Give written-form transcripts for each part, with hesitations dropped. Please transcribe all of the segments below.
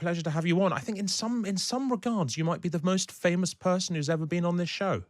pleasure to have you on. I think in some regards, you might be the most famous person who's ever been on this show.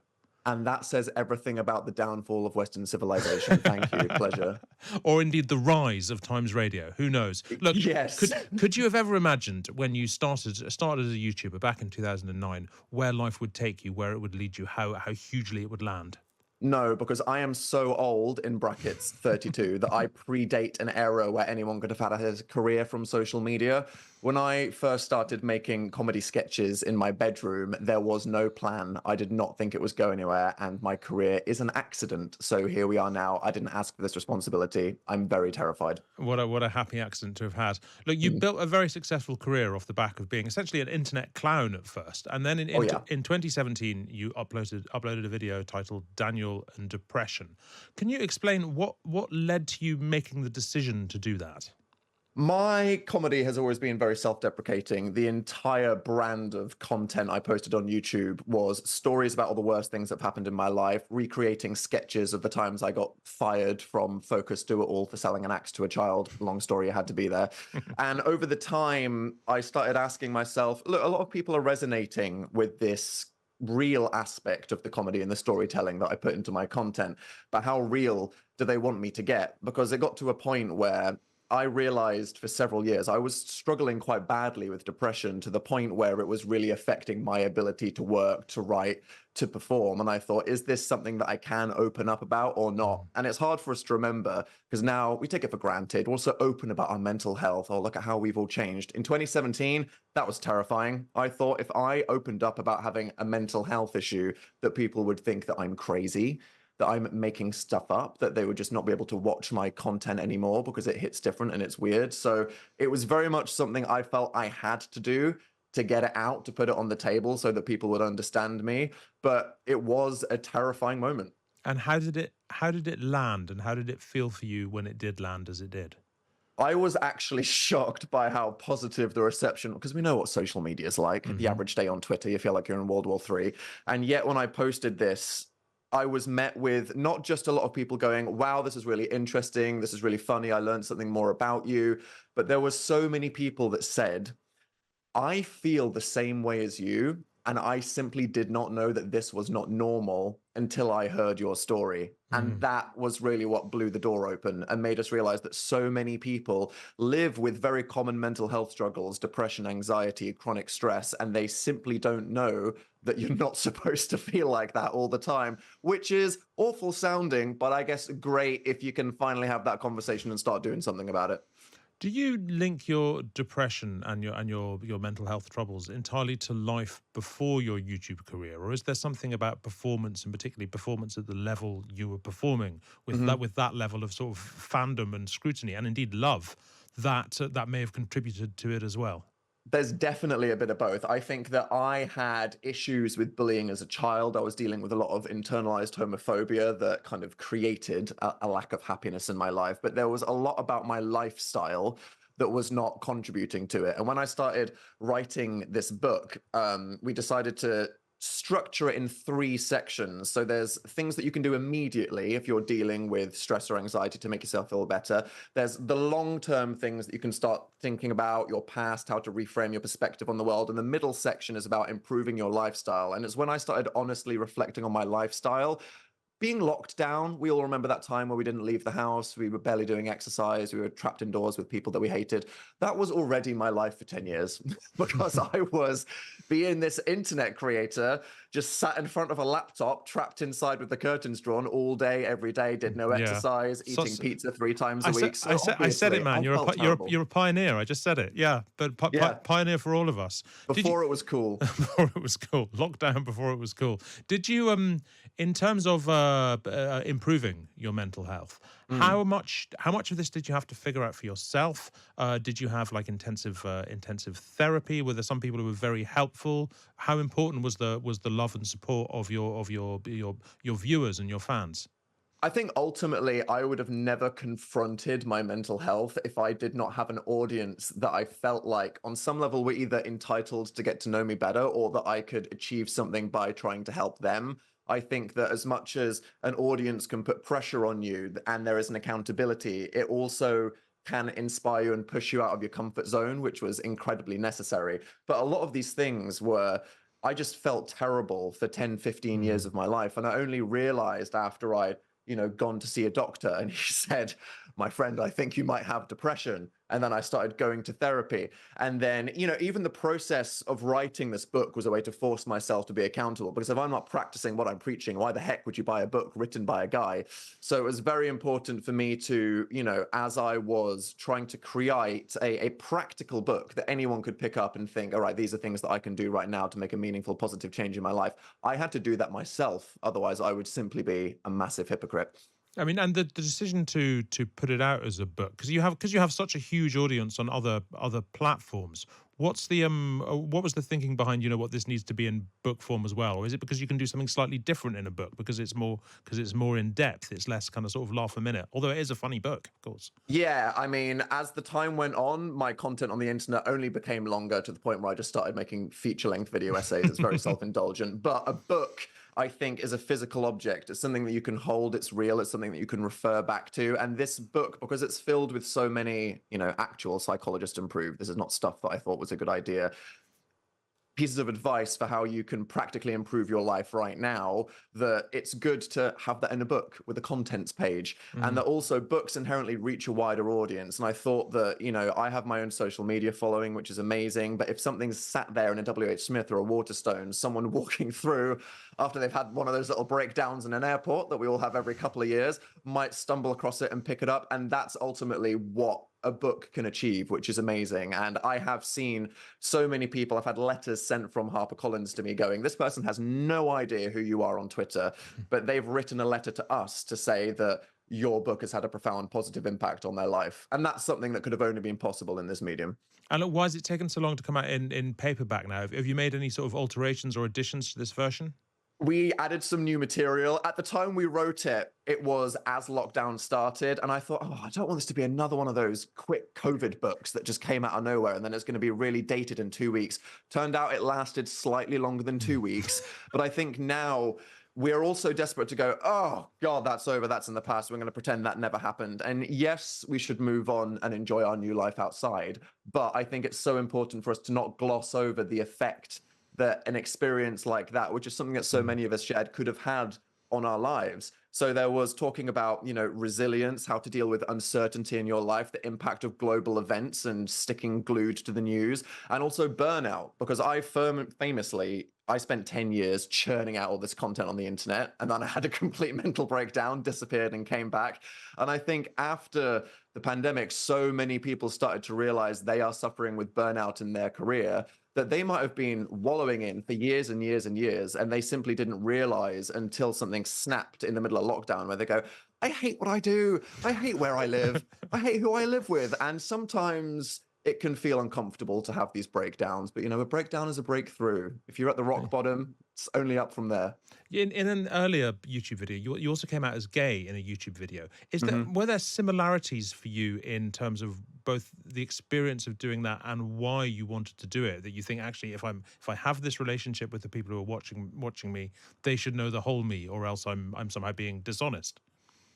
And that says everything about the downfall of Western civilization. Thank you. Pleasure. Or indeed the rise of Times Radio. Who knows? Look, Yes. could you have ever imagined when you started as a YouTuber back in 2009 where life would take you, where it would lead you, how hugely it would land? No, because I am so old, in brackets 32, that I predate an era where anyone could have had a career from social media. When I first started making comedy sketches in my bedroom, there was no plan. I did not think it was going anywhere, and my career is an accident. So here we are now. I didn't ask for this responsibility. I'm very terrified. What a happy accident to have had. Look, you built a very successful career off the back of being essentially an internet clown at first. And then in 2017, you uploaded a video titled Daniel and Depression. Can you explain what led to you making the decision to do that? My comedy has always been very self-deprecating. The entire brand of content I posted on YouTube was stories about all the worst things that have happened in my life, recreating sketches of the times I got fired from Focus Do It All for selling an axe to a child. Long story, I had to be there. And over the time, I started asking myself, look, a lot of people are resonating with this real aspect of the comedy and the storytelling that I put into my content, but how real do they want me to get? Because it got to a point where I realized for several years I was struggling quite badly with depression, to the point where it was really affecting my ability to work, to write, to perform. And I thought, is this something that I can open up about or not? And it's hard for us to remember because now we take it for granted. We're also open about our mental health. Oh, look at how we've all changed. In 2017, that was terrifying. I thought if I opened up about having a mental health issue, that people would think that I'm crazy, that I'm making stuff up, that they would just not be able to watch my content anymore because it hits different and it's weird. So it was very much something I felt I had to do to get it out, to put it on the table so that people would understand me. But it was a terrifying moment. And how did it land, and how did it feel for you when it did land as it did? I was actually shocked by how positive the reception, because we know what social media is like. The average day on Twitter, you feel like you're in World War III. And yet when I posted this, I was met with not just a lot of people going, wow, this is really interesting, this is really funny, I learned something more about you, but there were so many people that said, I feel the same way as you, and I simply did not know that this was not normal until I heard your story. And that was really what blew the door open and made us realize that so many people live with very common mental health struggles, depression, anxiety, chronic stress, and they simply don't know that you're not supposed to feel like that all the time, which is awful sounding, but I guess great if you can finally have that conversation and start doing something about it. Do you link your depression and your mental health troubles entirely to life before your YouTube career, or is there something about performance, and particularly performance at the level you were performing with that level of sort of fandom and scrutiny and indeed love that may have contributed to it as well? There's definitely a bit of both. I think that I had issues with bullying as a child. I was dealing with a lot of internalized homophobia that kind of created a lack of happiness in my life. But there was a lot about my lifestyle that was not contributing to it. And when I started writing this book, we decided to structure it in 3 sections. So there's things that you can do immediately if you're dealing with stress or anxiety to make yourself feel better. There's the long-term things that you can start thinking about, your past, how to reframe your perspective on the world. And the middle section is about improving your lifestyle. And it's when I started honestly reflecting on my lifestyle, being locked down. We all remember that time where we didn't leave the house. We were barely doing exercise. We were trapped indoors with people that we hated. That was already my life for 10 years because I was being this internet creator, just sat in front of a laptop, trapped inside with the curtains drawn all day, every day, did no exercise, eating pizza 3 times a week. So I said it, man. You're a pioneer. I just said it. Yeah, but pioneer for all of us. Before it was cool. Before it was cool. Lockdown before it was cool. Did you, in terms of improving your mental health, how much of this did you have to figure out for yourself? Did you have like intensive therapy? Were there some people who were very helpful? How important was the love and support of your viewers and your fans? I think ultimately I would have never confronted my mental health if I did not have an audience that I felt like on some level were either entitled to get to know me better, or that I could achieve something by trying to help them. I think that as much as an audience can put pressure on you and there is an accountability, it also can inspire you and push you out of your comfort zone, which was incredibly necessary. But a lot of these things were, I just felt terrible for 10, 15 years Mm. of my life. And I only realized after I, gone to see a doctor and he said, my friend, I think you might have depression. And then I started going to therapy. And then, even the process of writing this book was a way to force myself to be accountable. Because if I'm not practicing what I'm preaching, why the heck would you buy a book written by a guy? So it was very important for me to, as I was trying to create a practical book that anyone could pick up and think, all right, these are things that I can do right now to make a meaningful, positive change in my life. I had to do that myself. Otherwise, I would simply be a massive hypocrite. I mean, and the decision to put it out as a book, because you have such a huge audience on other platforms. What's the what was the thinking behind, what this needs to be in book form as well? Or is it because you can do something slightly different in a book because it's more in depth, it's less kind of sort of laugh a minute, although it is a funny book, of course. Yeah, I mean, as the time went on, my content on the internet only became longer to the point where I just started making feature-length video essays. It's very self-indulgent. But a book, I think, is a physical object. It's something that you can hold. It's real. It's something that you can refer back to. And this book, because it's filled with so many, actual psychologists improved, this is not stuff that I thought was a good idea, pieces of advice for how you can practically improve your life right now, that it's good to have that in a book with a contents page. And that also books inherently reach a wider audience. And I thought that, I have my own social media following, which is amazing. But if something's sat there in a WH Smith or a Waterstone, someone walking through after they've had one of those little breakdowns in an airport that we all have every couple of years, might stumble across it and pick it up. And that's ultimately what a book can achieve, which is amazing. And I have seen so many people, I've had letters sent from HarperCollins to me going, this person has no idea who you are on Twitter, but they've written a letter to us to say that your book has had a profound positive impact on their life. And that's something that could have only been possible in this medium. And look, why has it taken so long to come out in paperback now? Have you made any sort of alterations or additions to this version? We added some new material. At the time we wrote it, it was as lockdown started. And I thought, I don't want this to be another one of those quick COVID books that just came out of nowhere and then it's going to be really dated in 2 weeks. Turned out it lasted slightly longer than 2 weeks. But I think now we're also desperate to go, oh, God, that's over. That's in the past. We're going to pretend that never happened. And yes, we should move on and enjoy our new life outside. But I think it's so important for us to not gloss over the effect that an experience like that, which is something that so many of us shared, could have had on our lives. So there was talking about, resilience, how to deal with uncertainty in your life, the impact of global events and sticking glued to the news, and also burnout, because I famously, I spent 10 years churning out all this content on the internet, and then I had a complete mental breakdown, disappeared and came back. And I think after the pandemic, so many people started to realize they are suffering with burnout in their career that they might have been wallowing in for years and years and years, and they simply didn't realize until something snapped in the middle of lockdown where they go, I hate what I do. I hate where I live. I hate who I live with. And sometimes it can feel uncomfortable to have these breakdowns, but a breakdown is a breakthrough. If you're at the rock bottom, it's only up from there. In an earlier YouTube video, you also came out as gay in a YouTube video. Were there similarities for you in terms of both the experience of doing that and why you wanted to do it? That you think, actually, if I have this relationship with the people who are watching me, they should know the whole me, or else I'm somehow being dishonest.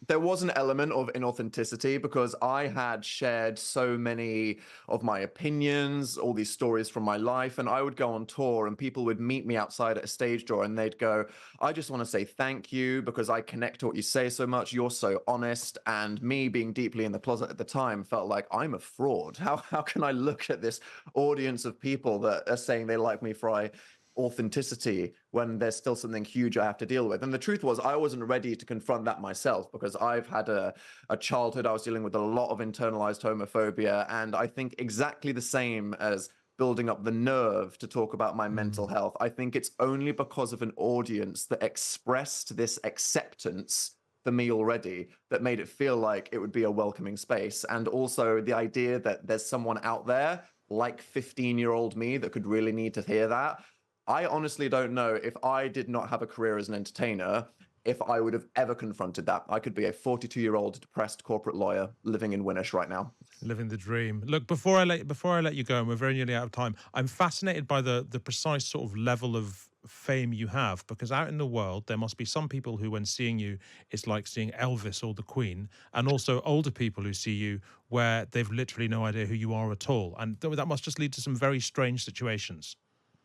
There was an element of inauthenticity because I had shared so many of my opinions, all these stories from my life, and I would go on tour and people would meet me outside at a stage door and they'd go, I just want to say thank you because I connect to what you say so much. You're so honest. And me being deeply in the closet at the time felt like I'm a fraud. How can I look at this audience of people that are saying they like me for authenticity when there's still something huge I have to deal with? And the truth was, I wasn't ready to confront that myself because I've had a childhood. I was dealing with a lot of internalized homophobia. And I think exactly the same as building up the nerve to talk about my mental health, I think it's only because of an audience that expressed this acceptance for me already that made it feel like it would be a welcoming space. And also the idea that there's someone out there like 15-year-old me that could really need to hear that. I honestly don't know, if I did not have a career as an entertainer, if I would have ever confronted that. I could be a 42-year-old depressed corporate lawyer living in Winnish right now. Living the dream. Look, before I let you go, and we're very nearly out of time, I'm fascinated by the precise sort of level of fame you have, because out in the world there must be some people who, when seeing you, it's like seeing Elvis or the Queen, and also older people who see you where they've literally no idea who you are at all, and that must just lead to some very strange situations.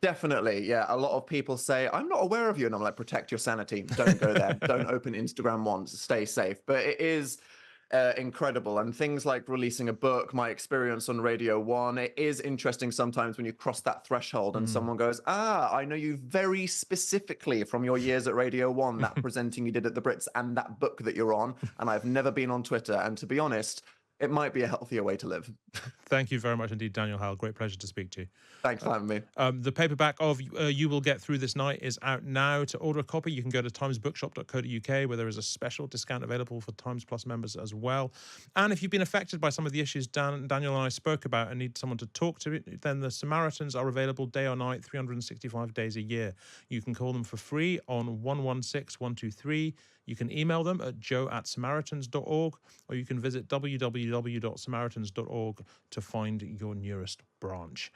Definitely, yeah. A lot of people say, I'm not aware of you. And I'm like, protect your sanity. Don't go there. Don't open Instagram once. Stay safe. But it is incredible. And things like releasing a book, my experience on Radio 1, it is interesting sometimes when you cross that threshold and someone goes, I know you very specifically from your years at Radio 1, that presenting you did at the Brits and that book that you're on. And I've never been on Twitter. And to be honest, it might be a healthier way to live. Thank you very much indeed, Daniel Howell. Great pleasure to speak to you. Thanks for having me. The paperback of You Will Get Through This Night is out now. To order a copy, you can go to timesbookshop.co.uk, where there is a special discount available for Times Plus members as well. And if you've been affected by some of the issues Daniel and I spoke about and need someone to talk to, then the Samaritans are available day or night, 365 days a year. You can call them for free on 116123. You can email them at joe@samaritans.org, or you can visit www.samaritans.org to find your nearest branch.